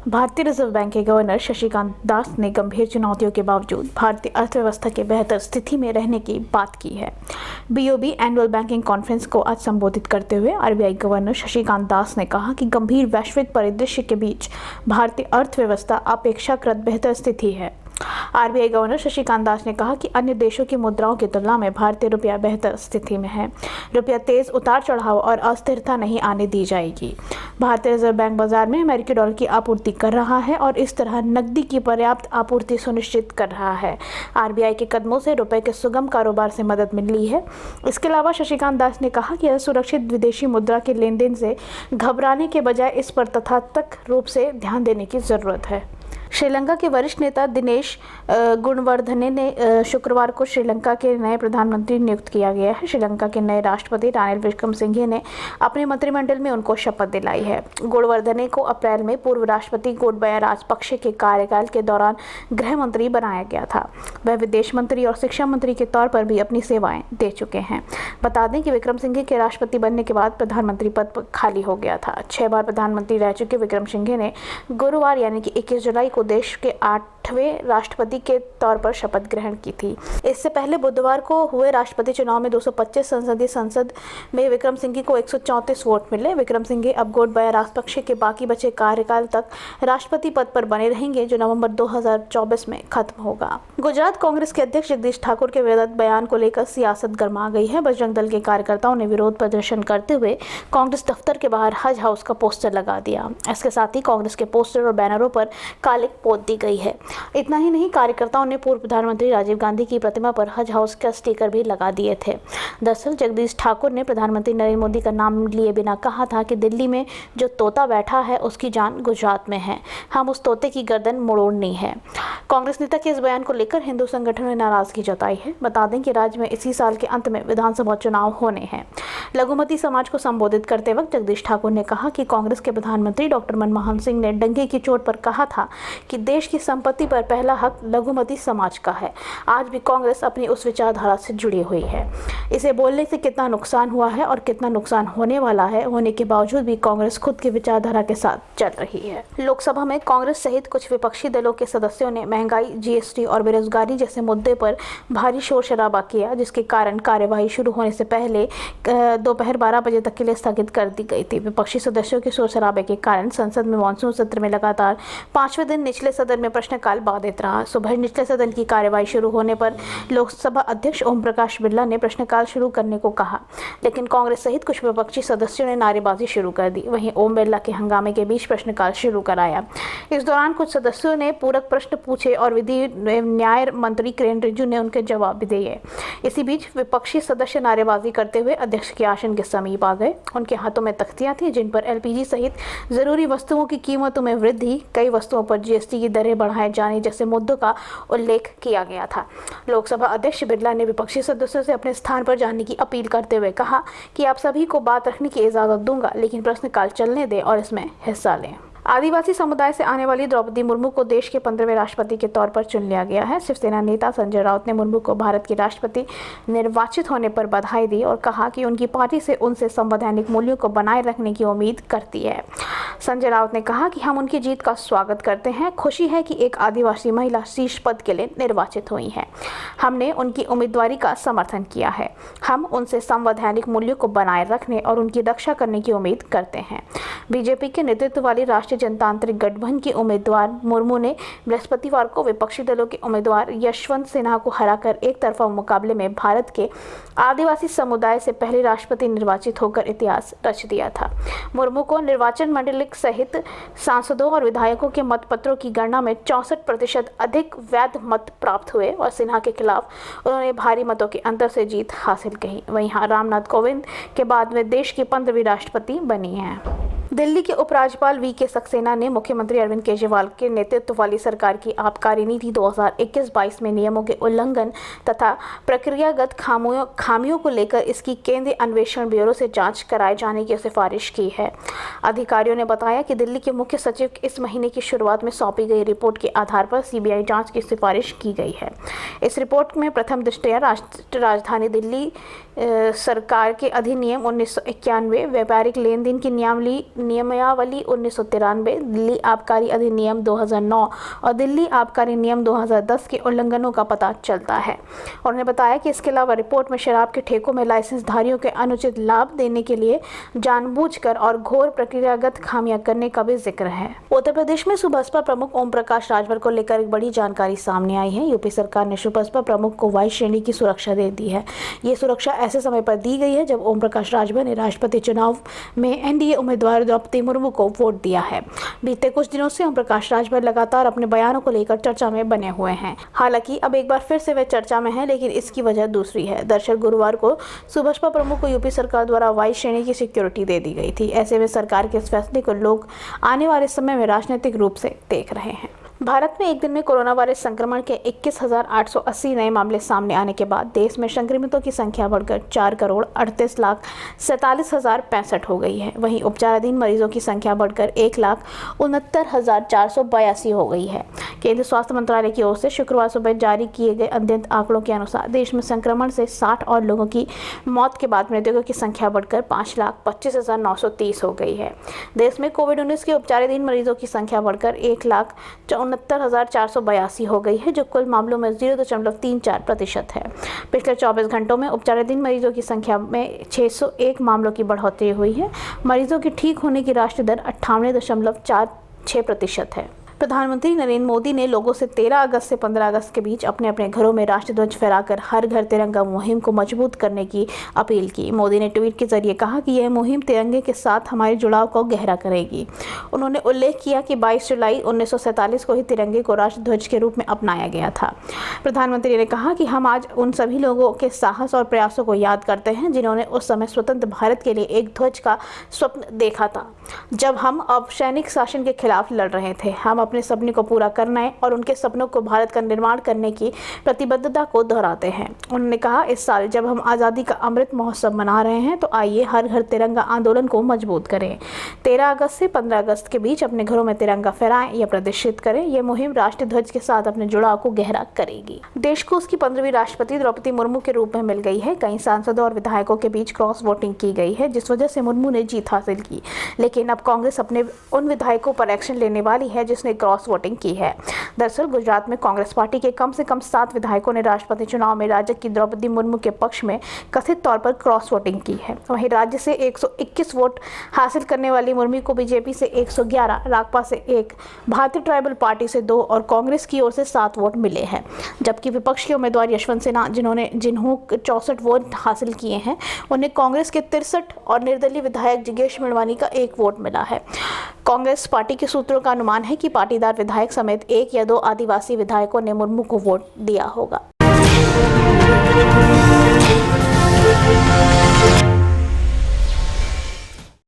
भारतीय reserve bank के governor Shaktikanta Das ने गंभीर चुनौतियों के बावजूद भारतीय अर्थव्यवस्था के बेहतर स्थिति में रहने की बात की है। बीओबी एनुअल बैंकिंग कॉन्फ्रेंस को आज संबोधित करते हुए आरबीआई गवर्नर शक्तिकांत दास ने कहा कि गंभीर वैश्विक परिदृश्य के बीच भारतीय अर्थव्यवस्था अपेक्षाकृत बेहतर स्थिति है। आरबीआई गवर्नर शक्तिकांत दास ने कहा कि अन्य देशों की मुद्राओं की तुलना में भारतीय रुपया बेहतर स्थिति में है। रुपया तेज उतार चढ़ाव और अस्थिरता नहीं आने दी जाएगी। भारतीय रिजर्व बैंक बाजार में अमेरिकी डॉलर की आपूर्ति कर रहा है और इस तरह नकदी की पर्याप्त आपूर्ति सुनिश्चित कर रहा है। आरबीआई के कदमों से रुपये के सुगम कारोबार से मदद मिली है। इसके अलावा शक्तिकांत दास ने कहा कि असुरक्षित विदेशी मुद्रा के लेन देन से घबराने के बजाय इस पर तथाकथित रूप से ध्यान देने की जरूरत है। श्रीलंका के वरिष्ठ नेता दिनेश गुणवर्धने ने शुक्रवार को श्रीलंका के नए प्रधानमंत्री नियुक्त किया गया है। श्रीलंका के नए राष्ट्रपति रानिल विक्रमसिंघे ने अपने मंत्रिमंडल में उनको शपथ दिलाई है। गुणवर्धने को अप्रैल में पूर्व राष्ट्रपति गोटबाया राजपक्षे के कार्यकाल के दौरान गृह मंत्री बनाया गया था। वह विदेश मंत्री और शिक्षा मंत्री के तौर पर भी अपनी सेवाएं दे चुके हैं। बता दें कि विक्रमसिंघे के राष्ट्रपति बनने के बाद प्रधानमंत्री पद खाली हो गया था। 6 बार प्रधानमंत्री रह चुके विक्रमसिंघे ने गुरुवार यानी कि 21 जुलाई को देश के 8वें राष्ट्रपति के तौर पर शपथ ग्रहण की थी। इससे पहले बुधवार को हुए राष्ट्रपति चुनाव में 225 संसदीय संसद में विक्रमसिंघे को 134 वोट मिले। विक्रमसिंघे अब गोटबाया राजपक्षे के बाकी बचे कार्यकाल तक राष्ट्रपति पद पर बने रहेंगे, जो नवंबर 2024 में खत्म होगा। गुजरात कांग्रेस के अध्यक्ष जगदीश ठाकुर के विवादित बयान को लेकर सियासत गर्मा गई है। बजरंग दल के कार्यकर्ताओं ने विरोध प्रदर्शन करते हुए कांग्रेस दफ्तर के बाहर हज हाउस का पोस्टर लगा दिया। इसके साथ ही कांग्रेस के पोस्टर और बैनरों पर कालिक पोत दी गई है। इतना ही नहीं, कार्यकर्ताओं ने पूर्व प्रधानमंत्री राजीव गांधी की प्रतिमा पर हज हाउस का स्टिकर भी लगा दिए थे। दरअसल जगदीश ठाकुर ने प्रधानमंत्री नरेंद्र मोदी का नाम लिए बिना कहा था कि दिल्ली में जो तोता बैठा है उसकी जान गुजरात में है, हम उस तोते की गर्दन मोड़नी है। कांग्रेस नेता के इस बयान को लेकर हिंदू संगठनों ने नाराजगी जताई है। बता दें कि राज्य में इसी साल के अंत में विधानसभा चुनाव होने हैं। लघुमती समाज को संबोधित करते वक्त जगदीश ठाकुर ने कहा कि कांग्रेस के प्रधानमंत्री डॉक्टर मनमोहन सिंह ने डंके की चोट पर कहा था कि देश की संपत्ति पर पहला हक लघुमती समाज का है। आज भी कांग्रेस अपनी उस विचारधारा से जुड़ी हुई है। इसे बोलने से कितना नुकसान हुआ है और कितना नुकसान होने वाला है, होने के बावजूद भी कांग्रेस खुद की विचारधारा के साथ चल रही है। लोकसभा में कांग्रेस सहित कुछ विपक्षी दलों के सदस्यों ने महंगाई, जीएसटी और बेरोजगारी जैसे मुद्दे पर भारी शोर शराबा किया, जिसके कारण कार्यवाही शुरू होने से पहले दोपहर 12 बजे तक के लिए स्थगित कर दी गई थी। विपक्षी सदस्यों के शोर शराबे के कारण संसद में मानसून सत्र में लगातार 5वें दिन निचले सदन में प्रश्नकाल बाधित रहा। सुबह निचले सदन की कार्यवाही शुरू होने पर लोकसभा अध्यक्ष ओम प्रकाश बिरला ने प्रश्नकाल शुरू करने को कहा, लेकिन कांग्रेस सहित कुछ विपक्षी सदस्यों ने नारेबाजी शुरू कर दी। वहीं ओम बिरला के हंगामे के बीच प्रश्नकाल शुरू कराया। इस दौरान कुछ सदस्यों ने पूरक प्रश्न पूछे और विधि न्याय मंत्री किरेन रिजिजू ने उनके जवाब भी दिए। इसी बीच विपक्षी सदस्य नारेबाजी करते हुए अध्यक्ष के आसन के समीप आ गए। उनके हाथों में तख्तियां थी जिन पर एलपीजी सहित जरूरी वस्तुओं की कीमतों में वृद्धि, कई वस्तुओं पर जीएसटी की दरें बढ़ाए जाने जैसे मुद्दों का उल्लेख किया गया था। लोकसभा अध्यक्ष बिरला ने विपक्षी सदस्यों से अपने स्थान पर जाने की अपील करते हुए कहा कि आप सभी को बात रखने की इजाजत दूंगा, लेकिन प्रश्नकाल चलने दें और इसमें हिस्सा लें। आदिवासी समुदाय से आने वाली द्रौपदी मुर्मू को देश के 15वें राष्ट्रपति के तौर पर चुन लिया गया है। शिवसेना नेता संजय राउत ने मुर्मू को भारत की राष्ट्रपति निर्वाचित होने पर बधाई दी और कहा कि उनकी पार्टी से उनसे संवैधानिक मूल्यों को बनाए रखने की उम्मीद करती है। संजय राउत ने कहा कि हम उनकी जीत का स्वागत करते हैं। खुशी है कि एक आदिवासी महिला शीर्ष पद के लिए निर्वाचित हुई है। हमने उनकी उम्मीदवारी का समर्थन किया है। हम उनसे संवैधानिक मूल्यों को बनाए रखने और उनकी रक्षा करने की उम्मीद करते हैं। बीजेपी के नेतृत्व वाली राष्ट्रीय जनतांत्रिक गठबंधन की उम्मीदवार मुर्मू ने बृहस्पतिवार को विपक्षी दलों के उम्मीदवार यशवंत सिन्हा को हराकर एक तरफा मुकाबले में भारत के आदिवासी समुदाय से पहले राष्ट्रपति निर्वाचित होकर इतिहास रच दिया था। मुर्मू को निर्वाचन मंडलिक सहित सांसदों और विधायकों के मतपत्रों की गणना में 64% अधिक वैध मत प्राप्त हुए और सिन्हा के खिलाफ उन्होंने भारी मतों के अंतर से जीत हासिल की। वहीं रामनाथ कोविंद के बाद वे देश की 15वीं राष्ट्रपति बनी हैं। दिल्ली के उपराज्यपाल वी.के. सक्सेना ने मुख्यमंत्री अरविंद केजरीवाल के नेतृत्व वाली सरकार की आबकारी नीति 2021-22 में नियमों के उल्लंघन तथा प्रक्रियागत खामियों को लेकर इसकी केंद्रीय अन्वेषण ब्यूरो से जांच कराए जाने की सिफारिश की है। अधिकारियों ने बताया कि दिल्ली के मुख्य सचिव इस महीने की शुरुआत में सौंपी गई रिपोर्ट के आधार पर सीबीआई जांच की सिफारिश की गई है। इस रिपोर्ट में प्रथम दृष्टया राष्ट्रीय राजधानी दिल्ली सरकार के अधिनियम 1991, व्यापारिक लेन देन की नियमावली 1993, दिल्ली आबकारी अधिनियम 2009 और दिल्ली आबकारी नियम 2010 के उल्लंघनों का पता चलता है। उन्होंने बताया कि इसके अलावा रिपोर्ट में शराब के ठेकों में लाइसेंसधारियों के अनुचित लाभ देने के लिए जानबूझकर और घोर प्रक्रियागत खामियां करने का भी जिक्र है। उत्तर प्रदेश में सुबसपा प्रमुख ओम प्रकाश राजभर को लेकर एक बड़ी जानकारी सामने आई है। यूपी सरकार ने सुबसपा प्रमुख को वाई श्रेणी की सुरक्षा दे दी है। ये सुरक्षा ऐसे समय पर दी गई है जब ओम प्रकाश राजभर ने राष्ट्रपति चुनाव में एनडीए उम्मीदवार द्रौपदी मुर्मू को वोट दिया है। बीते कुछ दिनों से ओम प्रकाश राजभर लगातार अपने बयानों को लेकर चर्चा में बने हुए हैं। हालांकि अब एक बार फिर से वे चर्चा में हैं, लेकिन इसकी वजह दूसरी है। दरअसल गुरुवार को सुबसपा प्रमुख को यूपी सरकार द्वारा वाई श्रेणी की सिक्योरिटी दे दी गई थी। ऐसे में सरकार के इस फैसले को लोग आने वाले समय में राजनीतिक रूप से देख रहे हैं। भारत में एक दिन में कोरोना वायरस संक्रमण के 21,880 नए मामले सामने आने के बाद देश में संक्रमितों की संख्या बढ़कर 4,38,47,065 हो गई है। वहीं उपचाराधीन मरीजों की संख्या बढ़कर 1,69,482 हो गई है। केंद्रीय स्वास्थ्य मंत्रालय की ओर से शुक्रवार सुबह जारी किए गए अद्यतन आंकड़ों के अनुसार देश में संक्रमण से 60 और लोगों की मौत के बाद मृतकों की संख्या बढ़कर 5,25,930 हो गई है। देश में कोविड-19 के उपचाराधीन मरीजों की संख्या बढ़कर 1,69,482 हो गई है, जो कुल मामलों में 0.34% है। पिछले 24 घंटों में उपचाराधीन मरीजों की संख्या में 601 मामलों की बढ़ोतरी हुई है। मरीजों के ठीक होने की राष्ट्रीय दर 98.46% है। प्रधानमंत्री नरेंद्र मोदी ने लोगों से 13 अगस्त से 15 अगस्त के बीच अपने अपने घरों में राष्ट्रीय ध्वज फहराकर हर घर तिरंगा मुहिम को मजबूत करने की अपील की। मोदी ने ट्वीट के जरिए कहा कि यह मुहिम तिरंगे के साथ हमारे जुड़ाव को गहरा करेगी। उन्होंने उल्लेख किया कि 22 जुलाई 1947 को ही तिरंगे को राष्ट्रीय ध्वज के रूप में अपनाया गया था। प्रधानमंत्री ने कहा कि हम आज उन सभी लोगों के साहस और प्रयासों को याद करते हैं जिन्होंने उस समय स्वतंत्र भारत के लिए एक ध्वज का स्वप्न देखा था, जब हम असैनिक शासन के खिलाफ लड़ रहे थे। हम अपने सपने को पूरा करना है और उनके सपनों को भारत का निर्माण करने की प्रतिबद्धता को दोहराते हैं। उन्होंने कहा, इस साल जब हम आज़ादी का अमृत महोत्सव मना रहे हैं तो आइए हर घर तिरंगा आंदोलन को मजबूत करें। 13 अगस्त से 15 अगस्त के बीच अपने घरों में तिरंगा फहराएं या प्रदर्शित करें। यह मुहिम राष्ट्रीय ध्वज के साथ अपने जुड़ाव को गहरा करेगी। देश को उसकी 15वीं राष्ट्रपति द्रौपदी मुर्मू के रूप में मिल गई है। कई सांसदों और विधायकों के बीच क्रॉस वोटिंग की गई है, जिस वजह से मुर्मू ने जीत हासिल की। लेकिन अब कांग्रेस अपने उन विधायकों पर एक्शन लेने वाली है जिसने क्रॉस वोटिंग की है। दरअसल गुजरात में कांग्रेस पार्टी के कम से कम 7 विधायकों ने राष्ट्रपति चुनाव में राजग की द्रौपदी मुर्मू के पक्ष में कथित तौर पर क्रॉस वोटिंग की है। वहीं राज्य से 121 वोट हासिल करने वाली मुर्मू को बीजेपी से 111, राकपा से 1, भारतीय ट्राइबल पार्टी से 2 और कांग्रेस की ओर से 7 वोट मिले हैं। जबकि विपक्ष के उम्मीदवार यशवंत सिन्हा जिन्होंने 64 वोट हासिल किए हैं, उन्हें कांग्रेस के 63 और निर्दलीय विधायक जिगेश मेवानी का 1 वोट मिला है। कांग्रेस पार्टी के सूत्रों का अनुमान है कि पाटीदार विधायक समेत 1 या 2 आदिवासी विधायकों ने मुर्मू को वोट दिया होगा।